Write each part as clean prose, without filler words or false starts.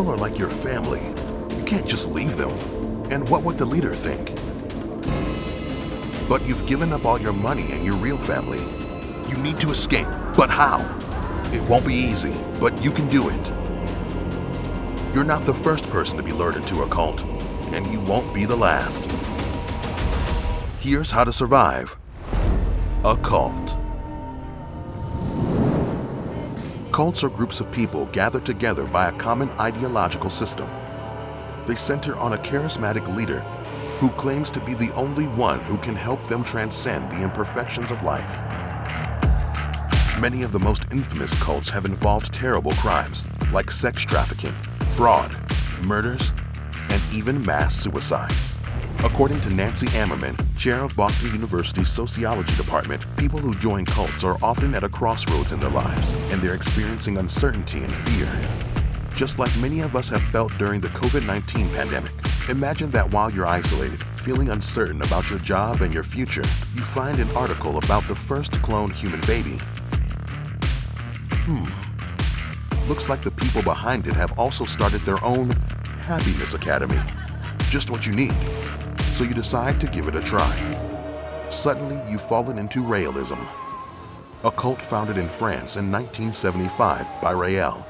People are like your family. You can't just leave them. And what would the leader think? But you've given up all your money and your real family. You need to escape, but how? It won't be easy, but you can do it. You're not the first person to be lured into a cult, and you won't be the last. Here's how to survive a cult. Cults are groups of people gathered together by a common ideological system. They center on a charismatic leader who claims to be the only one who can help them transcend the imperfections of life. Many of the most infamous cults have involved terrible crimes like sex trafficking, fraud, murders, and even mass suicides. According to Nancy Ammerman, chair of Boston University's sociology department, people who join cults are often at a crossroads in their lives, and they're experiencing uncertainty and fear. Just like many of us have felt during the COVID-19 pandemic. Imagine that while you're isolated, feeling uncertain about your job and your future, you find an article about the first cloned human baby. Looks like the people behind it have also started their own happiness academy. Just what you need. So you decide to give it a try. Suddenly, you've fallen into realism, a cult founded in France in 1975 by Rael,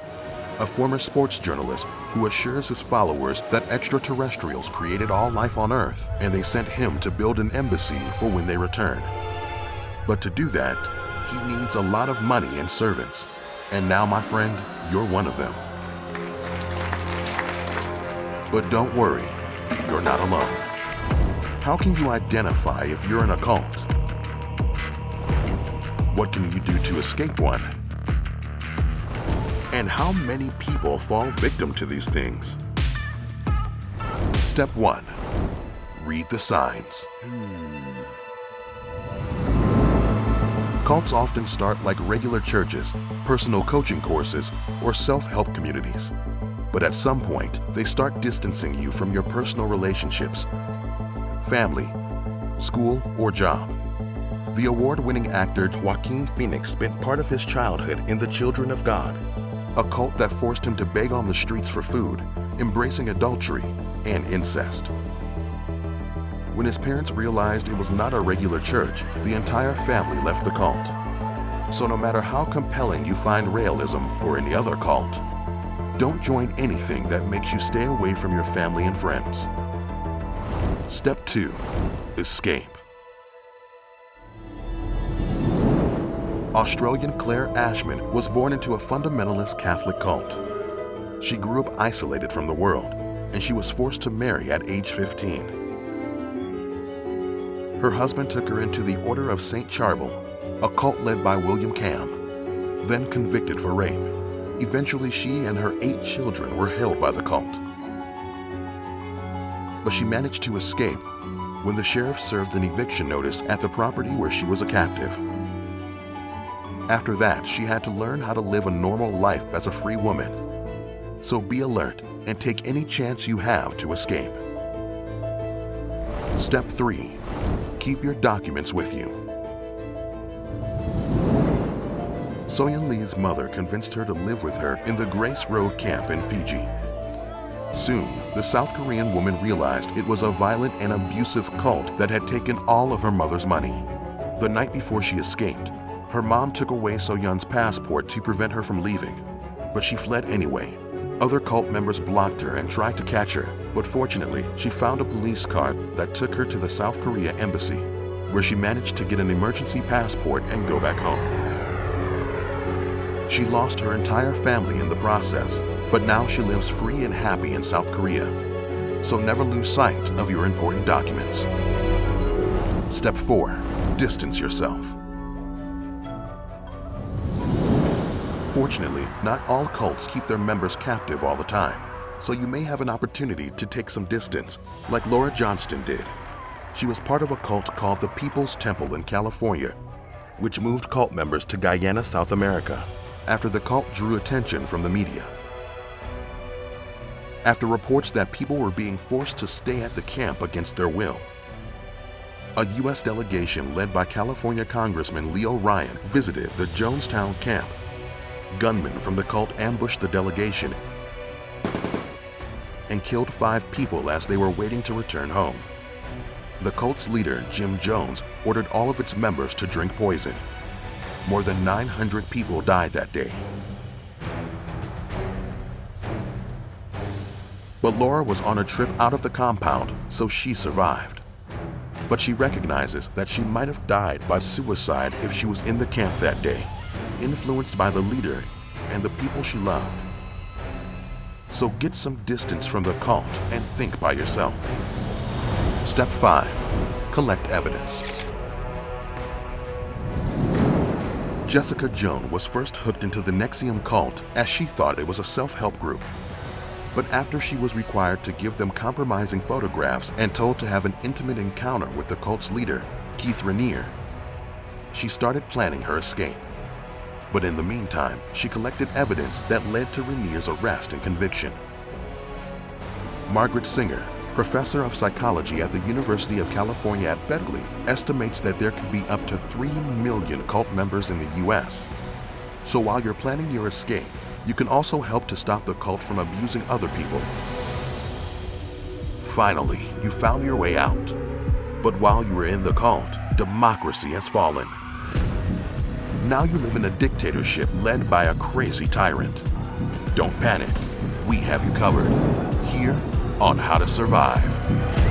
a former sports journalist who assures his followers that extraterrestrials created all life on Earth and they sent him to build an embassy for when they return. But to do that, he needs a lot of money and servants. And now, my friend, you're one of them. But don't worry, you're not alone. How can you identify if you're in a cult? What can you do to escape one? And how many people fall victim to these things? Step 1. Read the signs. Cults often start like regular churches, personal coaching courses, or self-help communities. But at some point, they start distancing you from your personal relationships, family, school, or job. The award-winning actor Joaquin Phoenix spent part of his childhood in The Children of God, a cult that forced him to beg on the streets for food, embracing adultery and incest. When his parents realized it was not a regular church, the entire family left the cult. So no matter how compelling you find realism or any other cult, don't join anything that makes you stay away from your family and friends. Step 2. Escape. Australian Claire Ashman was born into a fundamentalist Catholic cult. She grew up isolated from the world, and she was forced to marry at age 15. Her husband took her into the Order of St. Charbel, a cult led by William Cam, then convicted for rape. Eventually, she and her 8 children were held by the cult. But she managed to escape when the sheriff served an eviction notice at the property where she was a captive. After that, she had to learn how to live a normal life as a free woman. So be alert and take any chance you have to escape. Step 3. Keep your documents with you. Soyeon Lee's mother convinced her to live with her in the Grace Road camp in Fiji. Soon, the South Korean woman realized it was a violent and abusive cult that had taken all of her mother's money. The night before she escaped, her mom took away Soyeon's passport to prevent her from leaving, but she fled anyway. Other cult members blocked her and tried to catch her, but fortunately, she found a police car that took her to the South Korea embassy, where she managed to get an emergency passport and go back home. She lost her entire family in the process, but now she lives free and happy in South Korea. So never lose sight of your important documents. Step 4. Distance yourself. Fortunately, not all cults keep their members captive all the time, so you may have an opportunity to take some distance, like Laura Johnston did. She was part of a cult called the People's Temple in California, which moved cult members to Guyana, South America, after the cult drew attention from the media. After reports that people were being forced to stay at the camp against their will, a U.S. delegation led by California Congressman Leo Ryan visited the Jonestown camp. Gunmen from the cult ambushed the delegation and killed 5 people as they were waiting to return home. The cult's leader, Jim Jones, ordered all of its members to drink poison. More than 900 people died that day. But Laura was on a trip out of the compound, so she survived. But she recognizes that she might have died by suicide if she was in the camp that day, influenced by the leader and the people she loved. So get some distance from the cult and think by yourself. Step 5. Collect evidence. Jessica Jones was first hooked into the NXIVM cult as she thought it was a self-help group. But after she was required to give them compromising photographs and told to have an intimate encounter with the cult's leader, Keith Rainier, she started planning her escape. But in the meantime, she collected evidence that led to Rainier's arrest and conviction. Margaret Singer, professor of psychology at the University of California at Berkeley, estimates that there could be up to 3 million cult members in the US. So while you're planning your escape, you can also help to stop the cult from abusing other people. Finally, you found your way out. But while you were in the cult, democracy has fallen. Now you live in a dictatorship led by a crazy tyrant. Don't panic. We have you covered. Here on How to Survive.